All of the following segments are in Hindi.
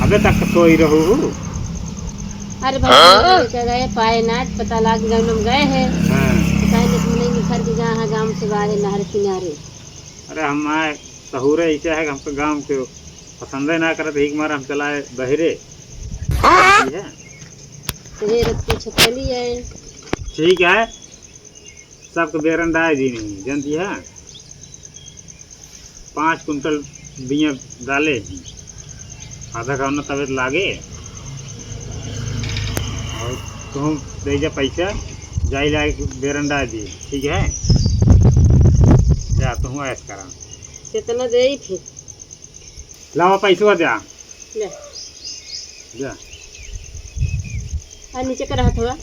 अबे तक सोई रहू। अरे भाई क्या गए पाए ना पता लग गए हम गए हैं पता नहीं निखर के जहाँ गांव से बाहर नहर किनारे। अरे हम आए सहूरे ऐसे है कि हमको गांव के पसंद ना करे एक मार हम चलाए बहरे है। तेरे रत्ती छपली है। ठीक है सबको बेरंडा दी नहीं जानती है 5 कुंटल बिया डाले आधा का तबियत लागे और तुम दे जा पैसा जाई जाए बेरंडा दी ठीक है जा तुम ऐस करा कितना दे फिर लावा पैसा जा ले जा और नीचे का रहा थोड़ा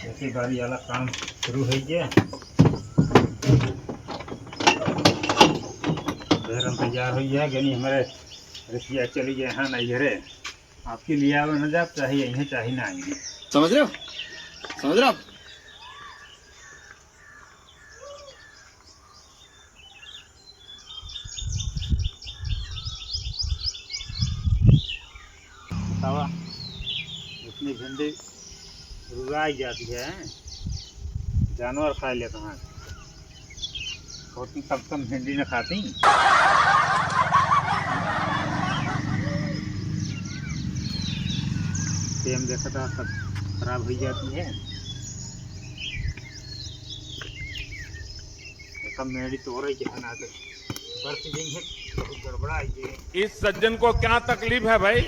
खेती बाड़ी वाला काम शुरू है गया बेरम तैयार हो गया गनी हमारे रसिया चली गए हाँ नहीं घरे आपके लिए आवे न जा चाहिए इन्हें चाहिए ना आएंगे समझ रहे हो आप बतावा इतनी भिंडी रुगाई जाती है जानवर खा लेते हैं होती कब कम भिंडी न खाती सेम देखा था सब खराब हो जाती है सब मेरी तो हो रही है ना तो बरस दिन है बहुत गड़बड़ा है इस सज्जन को क्या तकलीफ है भाई।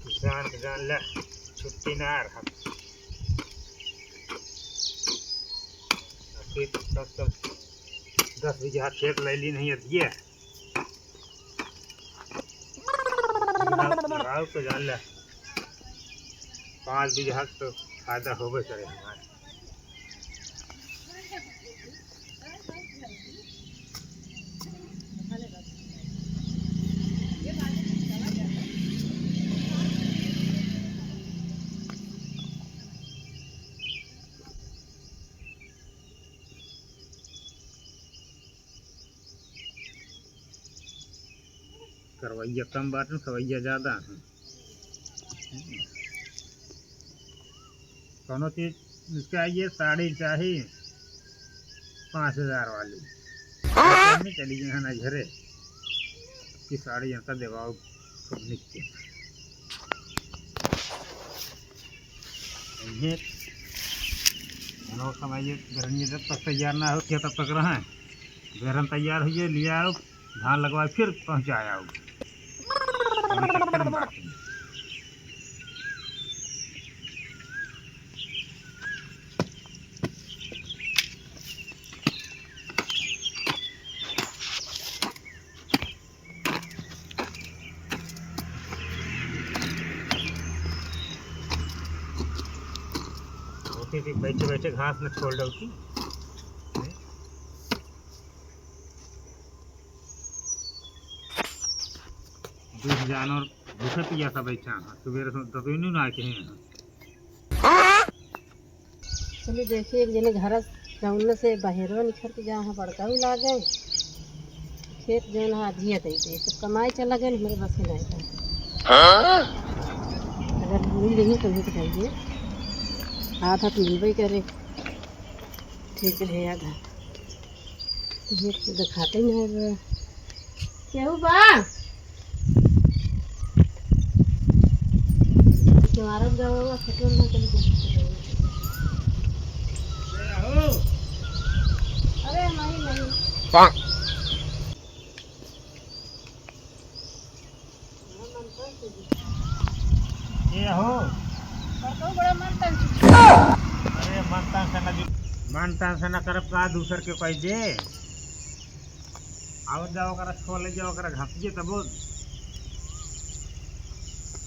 किसान के जान ले छुट्टी ना रहा सब 10 बीघा खेत ले ली नहीं है लगाओ तो जान ले 5 बीघा तो फायदा होबे करे हमारे करवैया कम बात में खवैया ज़्यादा है दोनों चीज़ चाहिए साड़ी चाहिए 5,000 वाली नहीं चली गई है ना घरे की साड़ी ऐसा देवाओ सब लिख के समय गर्मी जब तक तैयार ना हो क्या तब तक रहें बेरन तैयार हुई लिया आओ धान लगवाए फिर पहुँचाया आओ होती थी बैठे बैठे घास में छोड़ डलती दूध जानवर भूखे पिया था बैठा सवेरे तो नहीं ना आते हैं चलिए देखिए एक जने घर जौन से बहेरो निखर के जहाँ बड़का भी ला गए खेत जो है अधिया दे दे सब कमाई चला गए मेरे बस में नहीं था अगर मिल रही तो भी बताइए आधा तो मिलवे करे ठीक है आधा ये तो दिखाते ही नहीं क्या बा तुम्हारा जाओगा खतरन ना चली अरे नहीं ये हो बड़ा मन अरे मनता से मन तान से न करब का दूसर के कह दे आवत जाओ करा छोले जाओ करा घासिए तब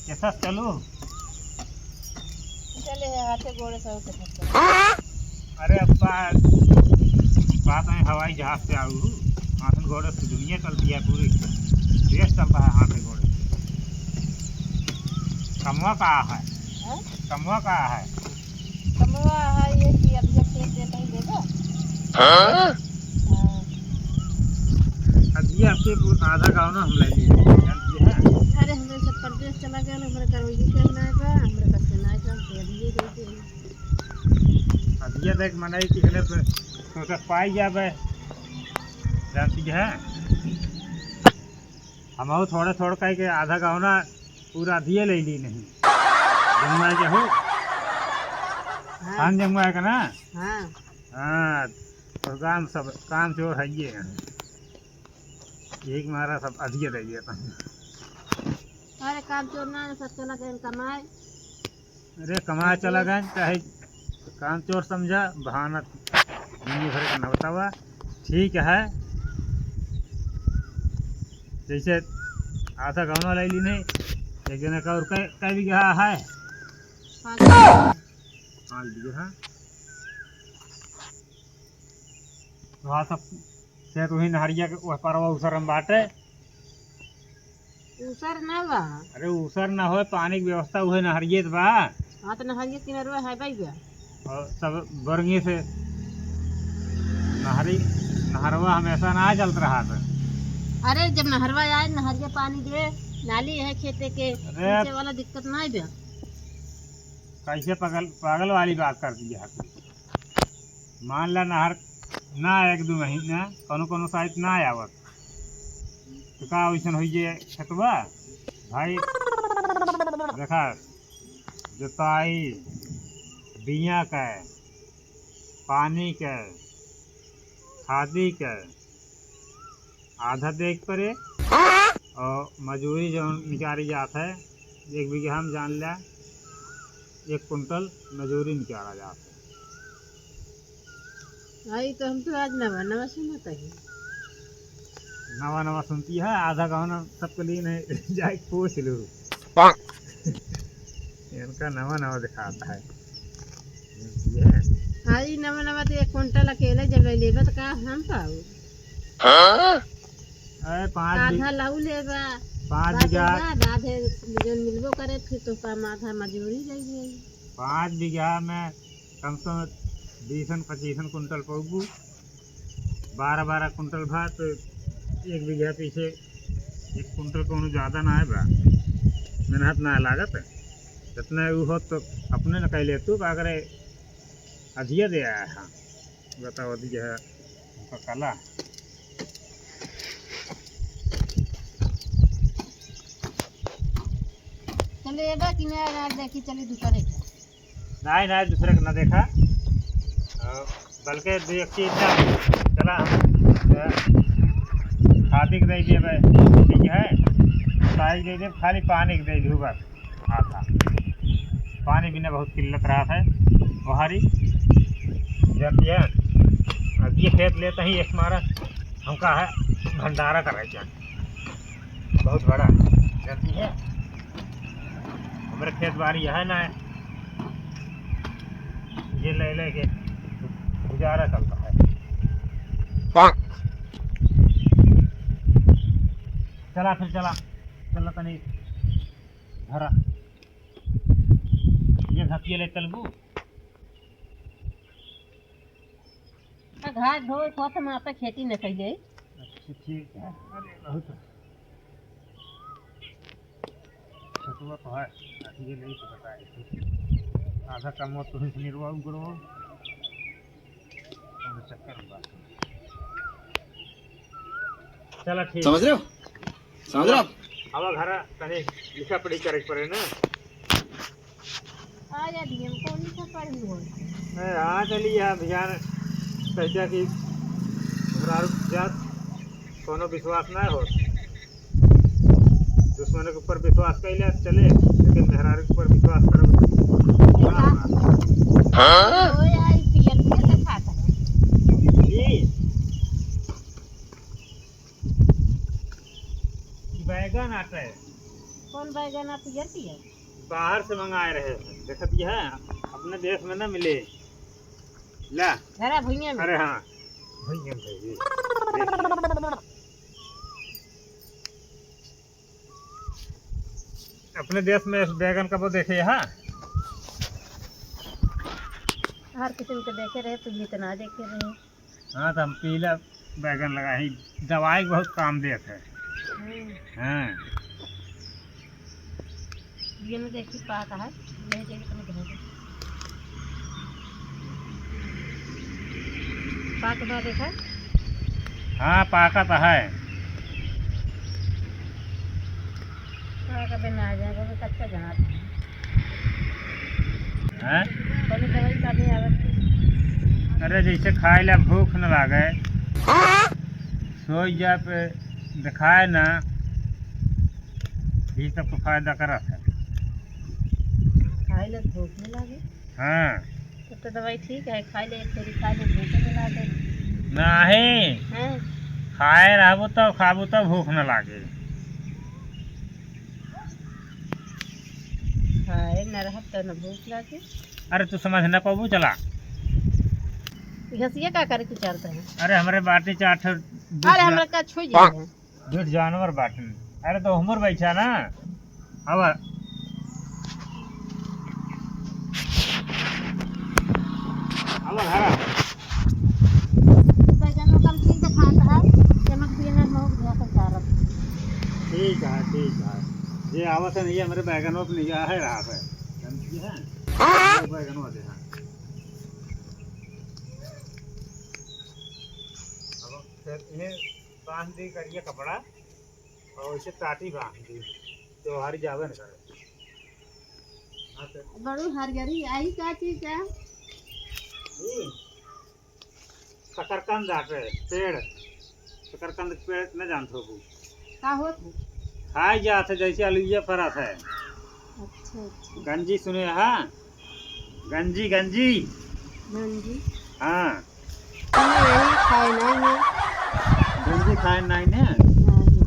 कैसा चलू चले हाथे गोड़े सब के थक अरे अब्बा बात है हवाई जहाज से आऊ हाथन घोड़े से दुनिया चलती है पूरी देश चलता है हाथे घोड़े कमवा कहाँ है हां कमवा कहाँ है कमवा है ये कि अब जब खेत देता ही देगा हाँ अभी आपके आधा गाँव ना हम ले लिए जानती है अरे हमरे सब परदेश चला गया हमरे करवई के ना बा हमरे पास ना है तो अभी देते अभी देख मनाई कितने सोचा पाई जावे जानती है हम थोड़ा थोड़ा कह के आधा गाँव ना पूरा दिए ले ली नहीं जमुआ के हो खान जमुआ का ना हां हाँ तो काम चोर है ये एक मारा सब अधिक दे दिया था अरे काम चोर ना सब चला गए कमाए अरे कमा चला गए चाहे काम चोर समझा बहाना दुनिया भर का न बतावा ठीक है जैसे आधा गाँव ले ली नहीं एक जने का और कै बीघा है 5 बीघा वहाँ सब से तो ही नहरिया के वह परवा उसर हम बाटे उसर ना बा अरे उसर ना हो पानी की व्यवस्था हुए नहरिए बा हां तो नहरिए किनारे है भाई बा और सब बरंगे से नहरवा हमेशा ना चलत रहा था अरे जब नहरवा आए नहरिया पानी दे नाली है खेते के नीचे वाला दिक्कत ना है बा कैसे पागल वाली बात कर दी है मान ला नहर ना 1-2 महीना कोनो साइड ना आवत तो का वैसन हो जे खेतवा भाई देखा जोताई बिया के पानी के खादी के आधा देख पड़े और मजूरी जो निकाली जात है 1 बीघा हम जान लिया 1 कुंटल मजूरी निकाला जाता है आई तो हम तो आज नवा सुनता है नवा सुनती है आधा गाँव ना सबके लिए नहीं जाए पूछ लो इनका नवा दिखाता है आई नवा तो 1 कुंटल अकेले जब लेबा तो का हम पाऊ अरे 5 आधा लाऊ लेबा 5 बीघा आधे जो मिलबो करे फिर तो का आधा मजूरी जाई 5 बीघा में कम से कम 20-25 कुंटल पौगू 12 कुंटल भा तो 1 बीघा पीछे 1 कुंटल को ज़्यादा ना है बा मेहनत ना लागत जितना वो हो तो अपने न कह ले तू का करे अधिया दे आया हाँ बताओ अधिया है उनका कला चले एबा कि ना देखी चली दूसरे के नहीं दूसरे को न देखा बल्कि देखिए चला खादी के दे दिए ठीक है साइज दे दे खाली पानी के दे दू बस आता पानी बिना बहुत किल्लत रहा है बहारी जब ये अब ये खेत लेते ही एक मारा हमका है भंडारा कर रहे बहुत बड़ा जल्दी है हमारे खेत बाड़ी है ना ये ले के गुजारा चलता है चला तनी धरा ये घाटिया ले चलबू घाट धो खोत में आप खेती न कैले अच्छा ठीक है अरे बहुत छतुआ तो है ये नहीं पता है आधा कम हो तो ही निर्वाह करो चक्कर बात चला ठीक समझ रहे हो अब घर तने लिखा पढ़ी करे पड़े ना आ जा दिए हमको नहीं था पढ़ी हो हाँ चलिए अभियान कहता कि हमरा जात कोनो विश्वास ना हो दुश्मन के ऊपर विश्वास कैले चले लेकिन मेहरारू के ऊपर विश्वास करो ओए आई पियर के खाता कौन बैगन आप पियर की है? बाहर से मंगाए रहे हैं, देखत ये है अपने देश में ना मिले। ला घरा भुइया में। अरे हाँ भैया देखिए। अपने देश में इस बैगन का वो देखे हाँ। हर किस्म के देखे रहे तो इतना देखे रहे। हाँ तो हम पीला बैगन लगा ही, दवाई बहुत काम देते है। हाँ ये में देखी पाता है, ले जाके तुम घर में। पाक बा देखा? हाँ पाका तो है। पाका बिना आ जाएगा वो कच्चा जहाँ हैं? पहले दवाई का नहीं आवत। अरे जैसे खाए ला भूख न लागे, सोई जा पे दिखाए ना, ये सब तो फायदा करत है। खाए ले भूख नहीं लगे हाँ तो दवाई ठीक है, खाए ले एक थोड़ी खाए ले भूख नहीं लगे। नहीं हैं? खाए रहबो तो खाबो तो भूख न लागे। खाए न रह तो न भूख लगे। अरे तू समझ न पाबू चला। घसिया का करे के चलते हैं। अरे हमारे बाटी चाट अरे हमरा का छुई जाए। दूध जानवर बाटी। अरे तो हमर बैठा ना अब हरा बैगन कम ठीक से खाता है, चमक भी ना हो गया तो चारत। ठीक है ये आवत है नहीं हमारे बैगनों पर निगाह है रहा है जानती है बैगनों दे। हाँ अब फिर इन्हें बांध दी करिए कपड़ा और इसे टाटी बांध दी त्योहारी जावे न करे। हाँ तो बड़ू हरियरी आई का चीज है? शकरकंद आटे पेड़, शकरकंद पेड़ न जानते हो का होत? खाए जाते जैसे अलुए परत है। अच्छा अच्छा। गंजी सुने हाँ, गंजी गंजी गंजी हाँ यही खाए नहीं है। गंजी खाए नहीं ने नहीं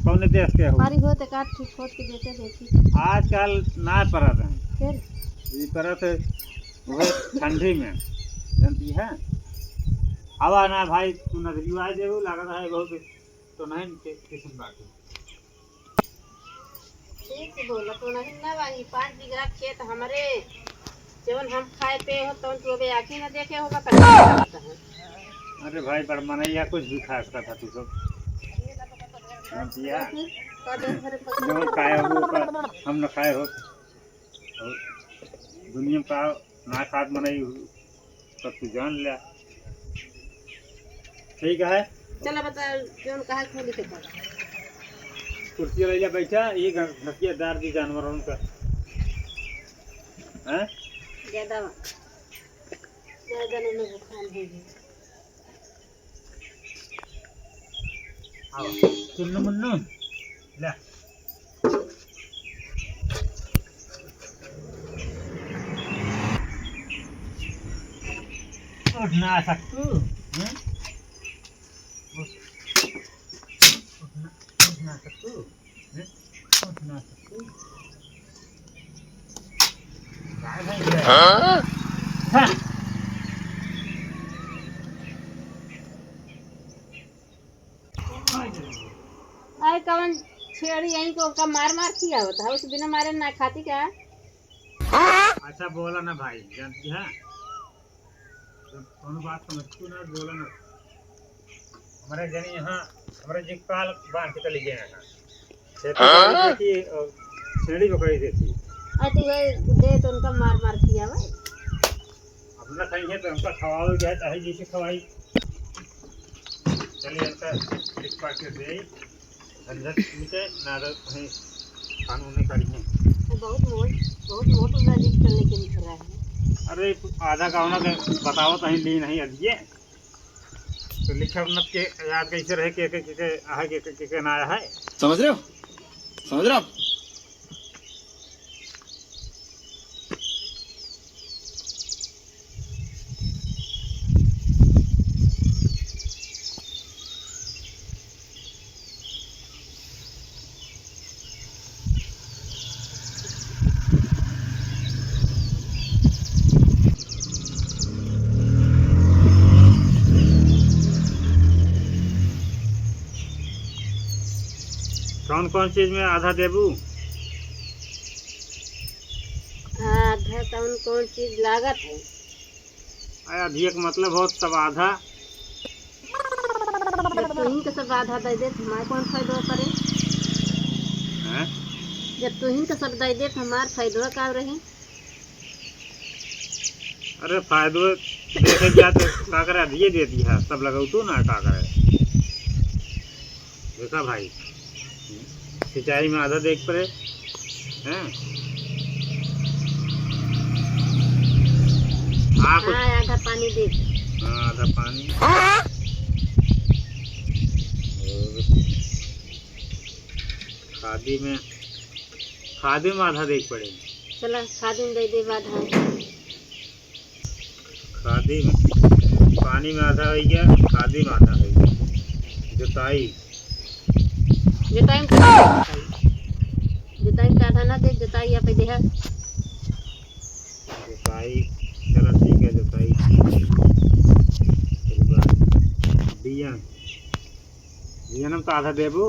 कौन देश के हो। हमारी होते काट ठीक खोद के देते देखी आजकल ना परत है, फिर ये परत है वह ठंडी में जानती है। हवा ना भाई तू नजरियो आए देव लागत है बहुत तो नहीं किस्म बाकी। ठीक से बोला तो नहीं ना भाई, 5 बीघा खेत हमारे जवन हम खाए पे हो तो तू अबे आके ना देखे होगा करता है। अरे भाई बड़ मनैया कुछ भी खा सकता था तू सब जानती है। जो खाए हो वो हम न खाए हो और दुनिया का ना खाद मनाई हो सब तू जान लिया। ठीक है चलो बता जो कहा खोली के पास कुर्सी ले लिया बैठा ये घसियादार भी जानवर उनका हैं ज्यादा ज्यादा नहीं बुखार है। आओ चुन्नू मुन्नू ले उठ ना सकतू हैं उठ ना सकतू हैं उठ ना सकतू काय भाई हाँ आए कवन छेड़ी यहीं को का मार किया होता है, उस बिना मारे ना खाती क्या? अच्छा बोला ना भाई जानती है कौन बात समझतू ना बोला ना। हमारे जनी यहाँ हमारे जिकपाल बांध के चली गए हैं खेती छेड़ी पकड़ी देती अति दे तो उनका मार किया भाई। अपना कहीं है तो हमका खवाओ जाए चाहे जैसे खवाई चलिए हमका एक पाके दे झंझट मिटे ना तो कहीं कानूनी करी है। बहुत मोट मैजिक करने के लिए रहा है। अरे आधा गाँव के बताओ कहीं ली नहीं अदिए तो लिखा उन्नत के याद कैसे रहे के ना आया है समझ रहे हो आप? कौन कौन चीज में आधा देबू? आधा कौन कौन चीज लागत है? अधिक मतलब हो सब आधा। जब तुहिन के सब आधा दे दे तो हमारे कौन फायदा करे? हैं? जब तुहिन के सब दे दे तो हमार फायदा का रही? अरे फायदो देखे क्या तो का करे, अधिये दे दिया सब लगाऊ तू ना का करे। देखा भाई, सिंचाई में आधा देख पड़े हैं। हाँ कुछ, हाँ आधा पानी दे। हाँ आधा पानी। और खादी में आधा देख पड़े। चला खादी में दे दे आधा। खादी में पानी में आधा हो गया, खादी में आधा हो गया। जुताई जुताई में जुताई का आधा ना दे, जुताई या पे दे। जुताई चलो ठीक है, जुताई। बियन बियन में तो आधा देबू।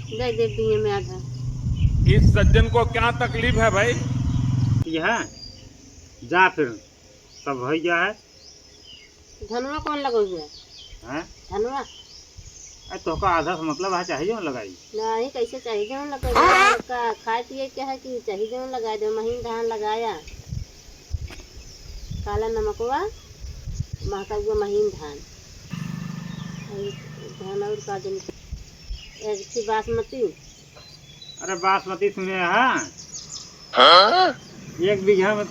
दे दे दिए में आधा। इस सज्जन को क्या तकलीफ है भाई? यह जा फिर सब हो गया है। धनुआ कौन लगो हुआ? हैं? धनुआ अरे तो का आधा से मतलब है चाहिए ना लगाई। नहीं, कैसे चाहिए जो लगा का खाए पिए क्या है कि चाहिए जो लगा दो। महीन धान लगाया, काला नमकवा महका हुआ महीन धान। धान और का दिन एक थी बासमती। अरे बासमती सुने हाँ, एक बीघा में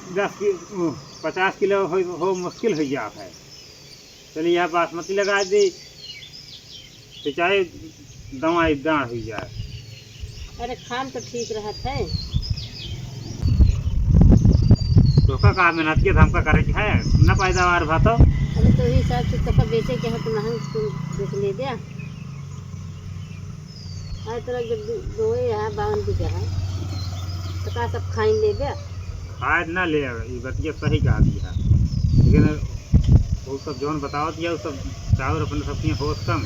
50 किलो हो मुश्किल हो गया है। चलिए यह बासमती लगा दी, सिंचाई दवाई दाण हो जाए। अरे खाम तो ठीक रहत है। तो का मेहनत के हमका करे के है न पैदावार भातो। अरे तो ही सब चीज तो बेचे के है तो महंग तुम बेच ले दिया। अरे तरह जब दोए है 52 बीघा है तो का सब खाई ले दिया। खाद ना ले, ये बतिया सही कहा दिया, लेकिन वो सब जौन बतावत दिया वो सब चावल अपने सबकी होश कम।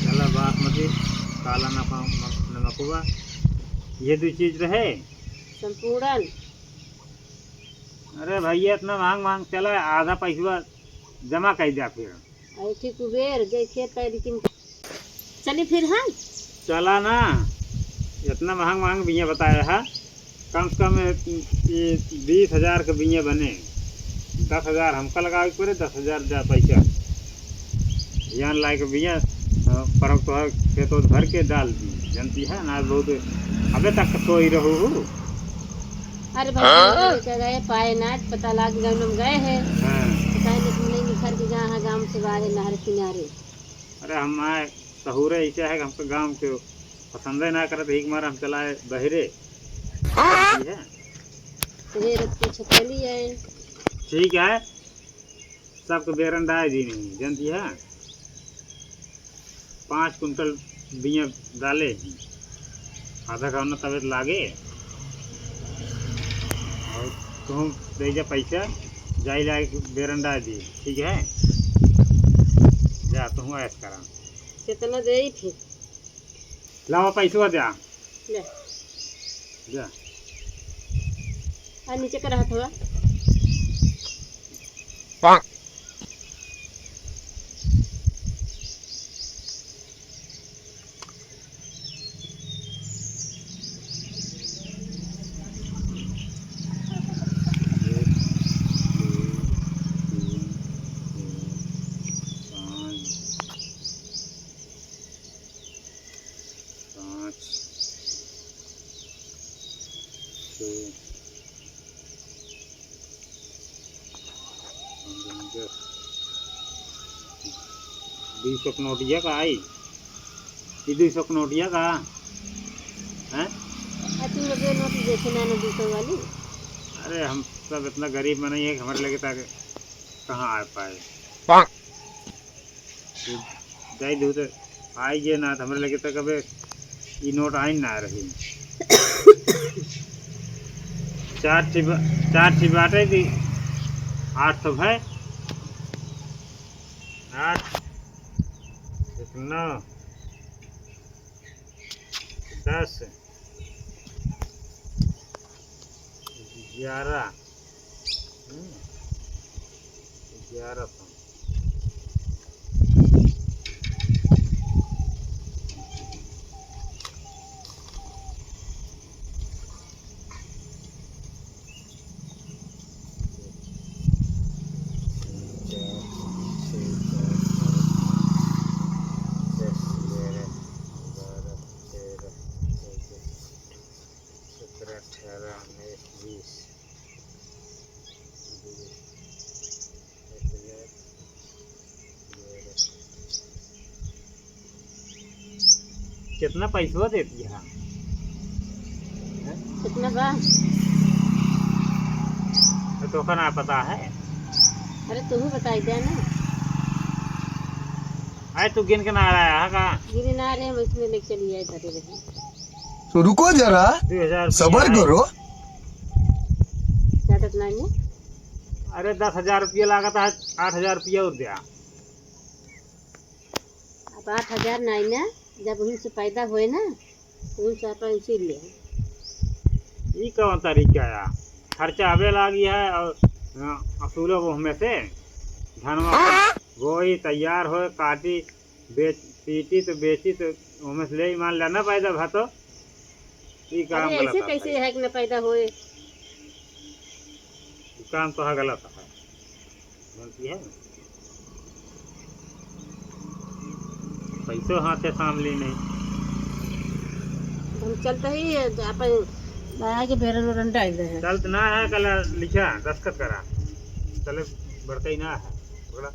चला बासमती, काला नमकवा, ये दो चीज रहे। संपूर्ण अरे भैया इतना मांग चला, आधा पैसा जमा कर दिया फिर। ऐठी कुबेर गए खेत का, लेकिन चली फिर। हाँ चला ना, इतना महंग बिया बताया है। कम से कम ये 20,000 के बिया बने। 10,000 हमका लगावे के पड़े, 10,000 जा पैसा यहाँ ला के बिया पर तो खेत भर के डाल दी। जानती है ना बहुत अबे तक तो ही रहू। अरे भाई गए पाए ना पता लग गए हम गए हैं। हाँ। नहीं निखर के जहाँ गाँव से बाहर नहर किनारे। अरे हम आए सहूरे ऐसे है कि हमको गाँव के पसंद ना करते, एक मार हम चलाए बहरे। है सवेरे कुछ चली आए। ठीक है, सबको बेरन डाल दी नहीं। जानती है 5 कुंटल बिया डाले, आधा घंटा तबियत लागे और तुम दे जा पैसा जाई ला बेरन डाल दी। ठीक है, जा तुम ऐसा करा। कितना दे फिर लाओ पैसा जा ले जा। और नीचे का रहा थोड़ा दूसरा नोटिया का आई, ये दूसरा नोटिया का हैं? तुम लोग ये नोट देखे ना 200 वाली। अरे हम सब इतना गरीब में नहीं है कि हमारे लगे ताकि कहाँ आ पाए। जाई दो तो आई ना तो हमारे लगे तक अब ये नोट आई ना रही। 4 बाटे थी 800 है। 9 10 11 11 कितना पैसा देती है? कितना बा? तो ना पता है। अरे तुम ही बताई दे ना। अरे तू गिन के ना आया है का? गिरी ना रहे हम इसमें लेके चली आए धरे रही। तो रुको जरा, 2000 सबर करो। क्या कितना है? अरे 10,000 रुपया लागत है, 8,000 रुपया और दिया। अब 8,000 नहीं ना, जब उनसे पैदा हुए ना उनसे अपन उसी ले। ये कौन तरीका है? खर्चा आवे लागी है और असूलो वो हमें से धनवा गोई तैयार हो काटी बेच पीटी तो बेची तो हमें से ले ही मान लेना पैदा भा तो ये काम अरे गलत ऐसे है। कैसे है कि न पैदा हुए? ये काम तो है गलत है, जानती है पैसों हाथ से सामली नहीं। हम चलते ही अपन लाया के बेरन उरन डाल दे हैं। चलत ना है कल लिखा दस्तखत करा चले बढ़ते ही ना है बड़ा।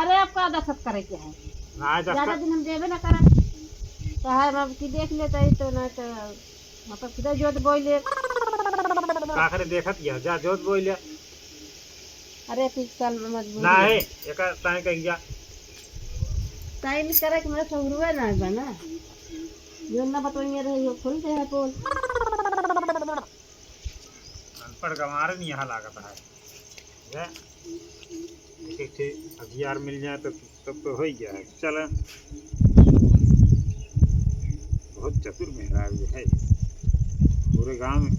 अरे अब का दखत करे के है? ना है ज्यादा दस्तखत दिन हम देवे ना करा तो है हम की देख लेते ही तो ना तो मतलब किधर जोत बोई ले। का करे देखत गया जा जोत बोल लिया अरे फिर साल में मजबूरी ना है एक ताई कह गया टाइम करे के मेरा सहुरुआ ना बना जो ना बतोइए रहे खुल दे है पोल। अनपढ़ गंवार नहीं यहाँ लागत है एक 1000 मिल जाए तो तब तो हो ही गया है। चल बहुत चतुर मेहराज है पूरे गांव में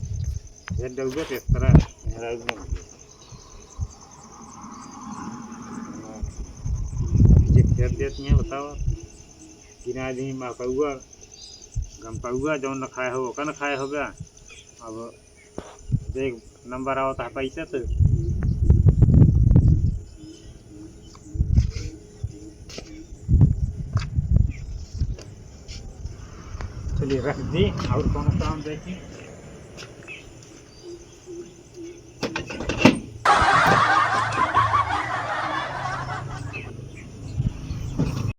ये डूबे तो इस तरह मेहराज नहीं मिले। ये खेत देती हैं बताओ किना दी मकौआ गमकौआ जो न खाए हो का न खाए हो गया। अब देख नंबर आवता है पैसा तो चलिए रख दी और कौन काम देखी।